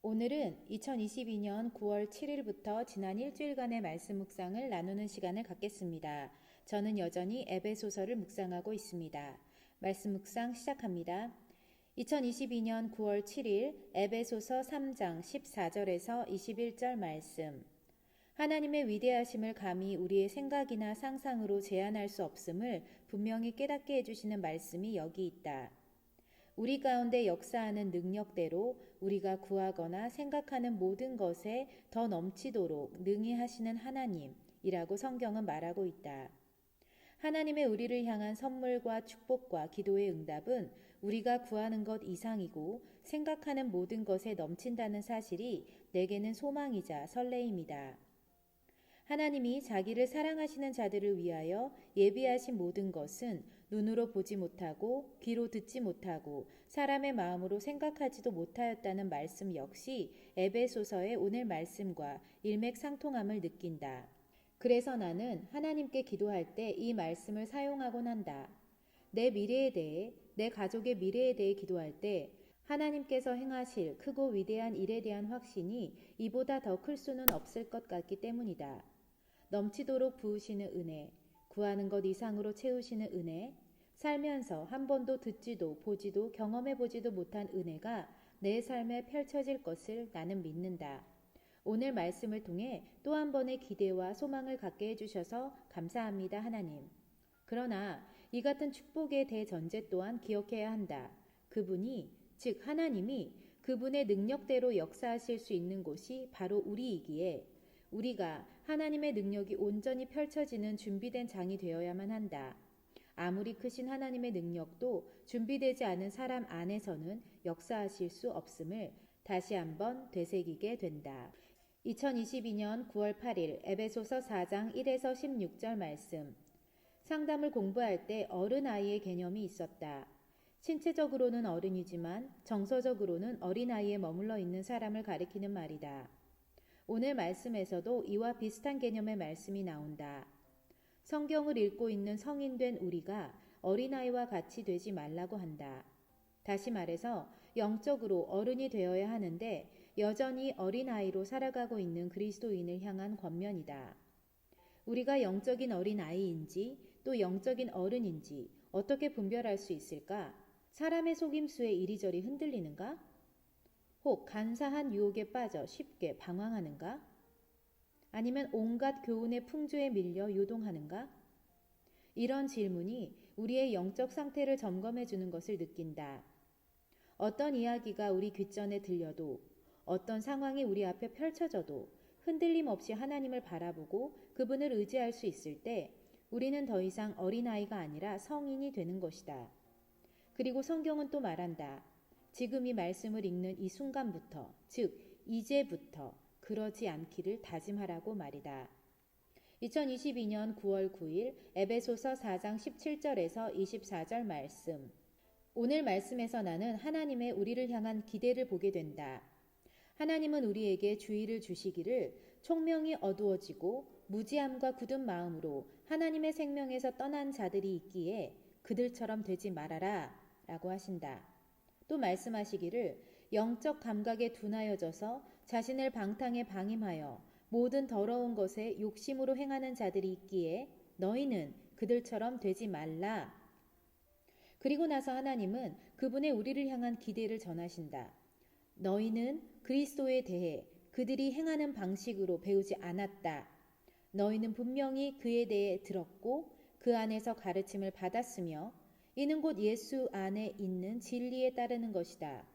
오늘은 2022년 9월 7일부터 지난 일주일간의 말씀 묵상을 나누는 시간을 갖겠습니다. 저는 여전히 에베소서를 묵상하고 있습니다. 말씀 묵상 시작합니다. 2022년 9월 7일 에베소서 3장 14절에서 21절 말씀. 하나님의 위대하심을 감히 우리의 생각이나 상상으로 제한할 수 없음을 분명히 깨닫게 해주시는 말씀이 여기 있다. 우리 가운데 역사하는 능력대로 우리가 구하거나 생각하는 모든 것에 더 넘치도록 능히 하시는 하나님이라고 성경은 말하고 있다. 하나님의 우리를 향한 선물과 축복과 기도의 응답은 우리가 구하는 것 이상이고 생각하는 모든 것에 넘친다는 사실이 내게는 소망이자 설레임이다. 하나님이 자기를 사랑하시는 자들을 위하여 예비하신 모든 것은 눈으로 보지 못하고 귀로 듣지 못하고 사람의 마음으로 생각하지도 못하였다는 말씀 역시 에베소서의 오늘 말씀과 일맥상통함을 느낀다. 그래서 나는 하나님께 기도할 때 이 말씀을 사용하곤 한다. 내 미래에 대해, 내 가족의 미래에 대해 기도할 때 하나님께서 행하실 크고 위대한 일에 대한 확신이 이보다 더 클 수는 없을 것 같기 때문이다. 넘치도록 부으시는 은혜, 구하는 것 이상으로 채우시는 은혜, 살면서 한 번도 듣지도 보지도 경험해보지도 못한 은혜가 내 삶에 펼쳐질 것을 나는 믿는다. 오늘 말씀을 통해 또 한 번의 기대와 소망을 갖게 해주셔서 감사합니다, 하나님. 그러나 이 같은 축복의 대전제 또한 기억해야 한다. 그분이, 즉 하나님이 그분의 능력대로 역사하실 수 있는 곳이 바로 우리이기에 우리가 하나님의 능력이 온전히 펼쳐지는 준비된 장이 되어야만 한다. 아무리 크신 하나님의 능력도 준비되지 않은 사람 안에서는 역사하실 수 없음을 다시 한번 되새기게 된다. 2022년 9월 8일 에베소서 4장 1에서 16절 말씀. 상담을 공부할 때 어른아이의 개념이 있었다. 신체적으로는 어른이지만 정서적으로는 어린아이에 머물러 있는 사람을 가리키는 말이다. 오늘 말씀에서도 이와 비슷한 개념의 말씀이 나온다. 성경을 읽고 있는 성인된 우리가 어린아이와 같이 되지 말라고 한다. 다시 말해서 영적으로 어른이 되어야 하는데 여전히 어린아이로 살아가고 있는 그리스도인을 향한 권면이다. 우리가 영적인 어린아이인지 또 영적인 어른인지 어떻게 분별할 수 있을까? 사람의 속임수에 이리저리 흔들리는가? 혹 간사한 유혹에 빠져 쉽게 방황하는가? 아니면 온갖 교훈의 풍조에 밀려 요동하는가? 이런 질문이 우리의 영적 상태를 점검해 주는 것을 느낀다. 어떤 이야기가 우리 귓전에 들려도 어떤 상황이 우리 앞에 펼쳐져도 흔들림 없이 하나님을 바라보고 그분을 의지할 수 있을 때 우리는 더 이상 어린아이가 아니라 성인이 되는 것이다. 그리고 성경은 또 말한다. 지금 이 말씀을 읽는 이 순간부터, 즉 이제부터 그러지 않기를 다짐하라고 말이다. 2022년 9월 9일 에베소서 4장 17절에서 24절 말씀. 오늘 말씀에서 나는 하나님의 우리를 향한 기대를 보게 된다. 하나님은 우리에게 주의를 주시기를 총명이 어두워지고 무지함과 굳은 마음으로 하나님의 생명에서 떠난 자들이 있기에 그들처럼 되지 말아라 라고 하신다. 또 말씀하시기를 영적 감각에 둔하여져서 자신을 방탕에 방임하여 모든 더러운 것에 욕심으로 행하는 자들이 있기에 너희는 그들처럼 되지 말라. 그리고 나서 하나님은 그분의 우리를 향한 기대를 전하신다. 너희는 그리스도에 대해 그들이 행하는 방식으로 배우지 않았다. 너희는 분명히 그에 대해 들었고 그 안에서 가르침을 받았으며 이는 곧 예수 안에 있는 진리에 따르는 것이다.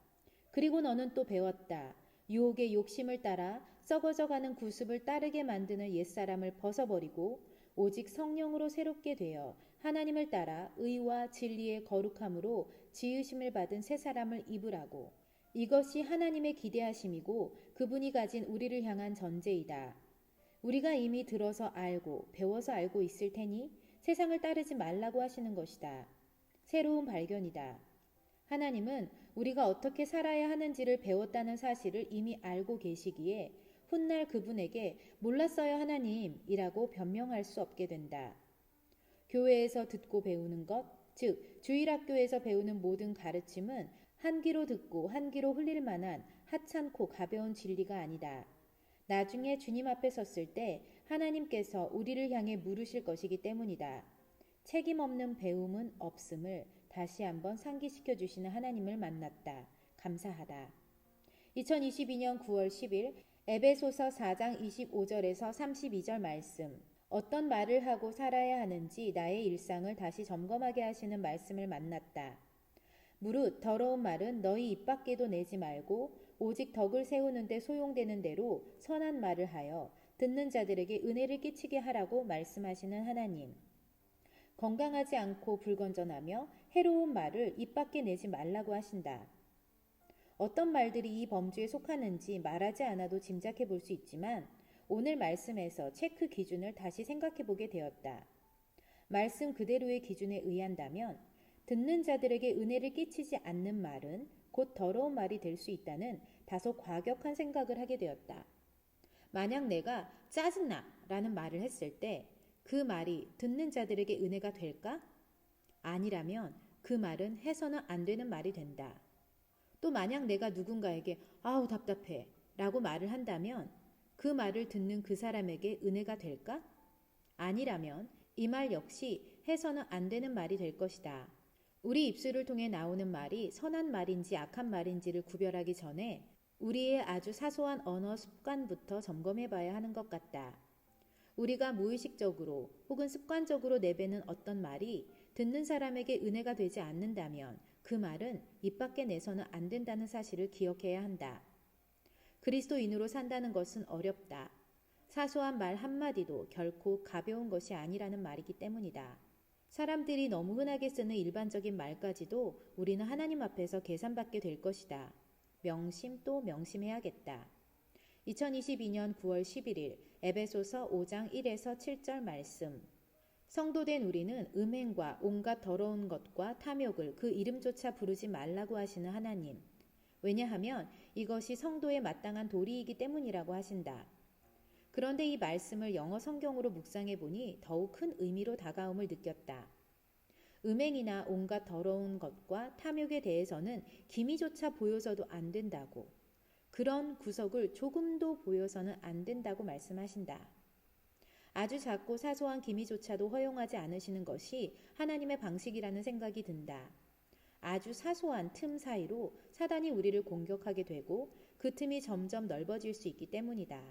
그리고 너는 또 배웠다. 유혹의 욕심을 따라 썩어져가는 구습을 따르게 만드는 옛사람을 벗어버리고 오직 성령으로 새롭게 되어 하나님을 따라 의와 진리의 거룩함으로 지으심을 받은 새 사람을 입으라고. 이것이 하나님의 기대하심이고 그분이 가진 우리를 향한 전제이다. 우리가 이미 들어서 알고 배워서 알고 있을 테니 세상을 따르지 말라고 하시는 것이다. 새로운 발견이다. 하나님은 우리가 어떻게 살아야 하는지를 배웠다는 사실을 이미 알고 계시기에 훗날 그분에게 몰랐어요 하나님이라고 변명할 수 없게 된다. 교회에서 듣고 배우는 것, 즉 주일학교에서 배우는 모든 가르침은 한 귀로 듣고 한 귀로 흘릴 만한 하찮고 가벼운 진리가 아니다. 나중에 주님 앞에 섰을 때 하나님께서 우리를 향해 물으실 것이기 때문이다. 책임 없는 배움은 없음을 다시 한번 상기시켜 주시는 하나님을 만났다. 감사하다. 2022년 9월 10일 에베소서 4장 25절에서 32절 말씀. 어떤 말을 하고 살아야 하는지 나의 일상을 다시 점검하게 하시는 말씀을 만났다. 무릇 더러운 말은 너희 입 밖에도 내지 말고 오직 덕을 세우는 데 소용되는 대로 선한 말을 하여 듣는 자들에게 은혜를 끼치게 하라고 말씀하시는 하나님. 건강하지 않고 불건전하며 해로운 말을 입 밖에 내지 말라고 하신다. 어떤 말들이 이 범주에 속하는지 말하지 않아도 짐작해 볼 수 있지만 오늘 말씀에서 체크 기준을 다시 생각해 보게 되었다. 말씀 그대로의 기준에 의한다면 듣는 자들에게 은혜를 끼치지 않는 말은 곧 더러운 말이 될 수 있다는 다소 과격한 생각을 하게 되었다. 만약 내가 짜증나 라는 말을 했을 때 그 말이 듣는 자들에게 은혜가 될까? 아니라면 그 말은 해서는 안 되는 말이 된다. 또 만약 내가 누군가에게 아우 답답해 라고 말을 한다면 그 말을 듣는 그 사람에게 은혜가 될까? 아니라면 이 말 역시 해서는 안 되는 말이 될 것이다. 우리 입술을 통해 나오는 말이 선한 말인지 악한 말인지를 구별하기 전에 우리의 아주 사소한 언어 습관부터 점검해 봐야 하는 것 같다. 우리가 무의식적으로 혹은 습관적으로 내뱉는 어떤 말이 듣는 사람에게 은혜가 되지 않는다면 그 말은 입 밖에 내서는 안 된다는 사실을 기억해야 한다. 그리스도인으로 산다는 것은 어렵다. 사소한 말 한마디도 결코 가벼운 것이 아니라는 말이기 때문이다. 사람들이 너무 흔하게 쓰는 일반적인 말까지도 우리는 하나님 앞에서 계산받게 될 것이다. 명심 또 명심해야겠다. 2022년 9월 11일 에베소서 5장 1에서 7절 말씀. 성도된 우리는 음행과 온갖 더러운 것과 탐욕을 그 이름조차 부르지 말라고 하시는 하나님. 왜냐하면 이것이 성도에 마땅한 도리이기 때문이라고 하신다. 그런데 이 말씀을 영어 성경으로 묵상해 보니 더욱 큰 의미로 다가옴을 느꼈다. 음행이나 온갖 더러운 것과 탐욕에 대해서는 기미조차 보여서도 안 된다고, 그런 구석을 조금도 보여서는 안 된다고 말씀하신다. 아주 작고 사소한 기미조차도 허용하지 않으시는 것이 하나님의 방식이라는 생각이 든다. 아주 사소한 틈 사이로 사단이 우리를 공격하게 되고 그 틈이 점점 넓어질 수 있기 때문이다.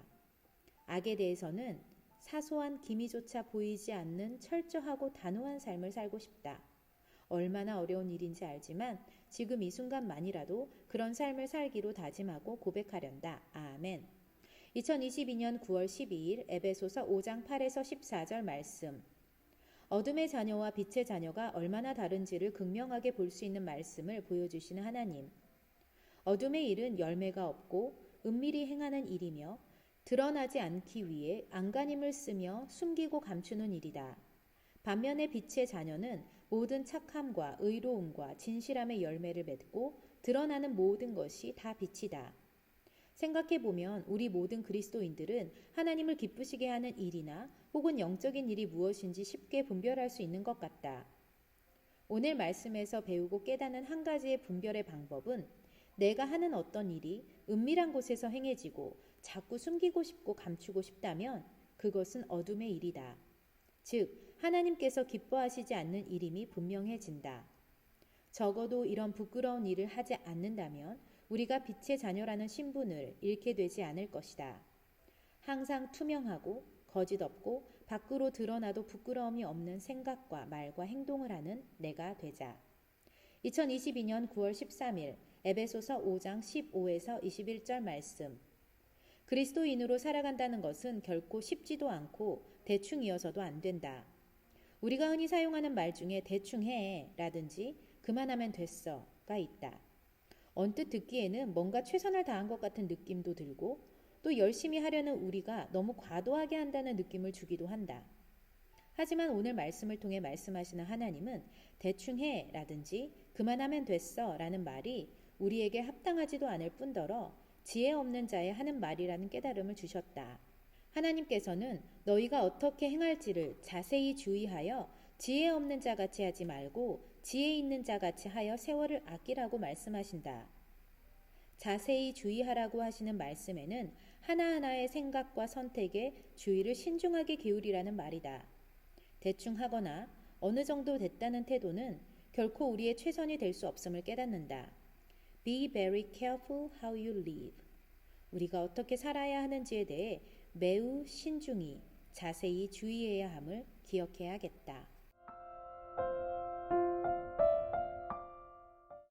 악에 대해서는 사소한 기미조차 보이지 않는 철저하고 단호한 삶을 살고 싶다. 얼마나 어려운 일인지 알지만 지금 이 순간만이라도 그런 삶을 살기로 다짐하고 고백하련다. 아멘. 2022년 9월 12일 에베소서 5장 8에서 14절 말씀. 어둠의 자녀와 빛의 자녀가 얼마나 다른지를 극명하게 볼 수 있는 말씀을 보여주시는 하나님. 어둠의 일은 열매가 없고 은밀히 행하는 일이며 드러나지 않기 위해 안간힘을 쓰며 숨기고 감추는 일이다. 반면에 빛의 자녀는 모든 착함과 의로움과 진실함의 열매를 맺고 드러나는 모든 것이 다 빛이다. 생각해보면 우리 모든 그리스도인들은 하나님을 기쁘시게 하는 일이나 혹은 영적인 일이 무엇인지 쉽게 분별할 수 있는 것 같다. 오늘 말씀에서 배우고 깨닫는 한 가지의 분별의 방법은 내가 하는 어떤 일이 은밀한 곳에서 행해지고 자꾸 숨기고 싶고 감추고 싶다면 그것은 어둠의 일이다. 즉 하나님께서 기뻐하시지 않는 일임이 분명해진다. 적어도 이런 부끄러운 일을 하지 않는다면 우리가 빛의 자녀라는 신분을 잃게 되지 않을 것이다. 항상 투명하고 거짓 없고 밖으로 드러나도 부끄러움이 없는 생각과 말과 행동을 하는 내가 되자. 2022년 9월 13일 에베소서 5장 15에서 21절 말씀. 그리스도인으로 살아간다는 것은 결코 쉽지도 않고 대충이어서도 안 된다. 우리가 흔히 사용하는 말 중에 대충 해 라든지 그만하면 됐어가 있다. 언뜻 듣기에는 뭔가 최선을 다한 것 같은 느낌도 들고 또 열심히 하려는 우리가 너무 과도하게 한다는 느낌을 주기도 한다. 하지만 오늘 말씀을 통해 말씀하시는 하나님은 대충 해 라든지 그만하면 됐어 라는 말이 우리에게 합당하지도 않을 뿐더러 지혜 없는 자의 하는 말이라는 깨달음을 주셨다. 하나님께서는 너희가 어떻게 행할지를 자세히 주의하여 지혜 없는 자같이 하지 말고 지혜 있는 자같이 하여 세월을 아끼라고 말씀하신다. 자세히 주의하라고 하시는 말씀에는 하나하나의 생각과 선택에 주의를 신중하게 기울이라는 말이다. 대충 하거나 어느 정도 됐다는 태도는 결코 우리의 최선이 될 수 없음을 깨닫는다. Be very careful how you live. 우리가 어떻게 살아야 하는지에 대해 매우 신중히 자세히 주의해야 함을 기억해야겠다.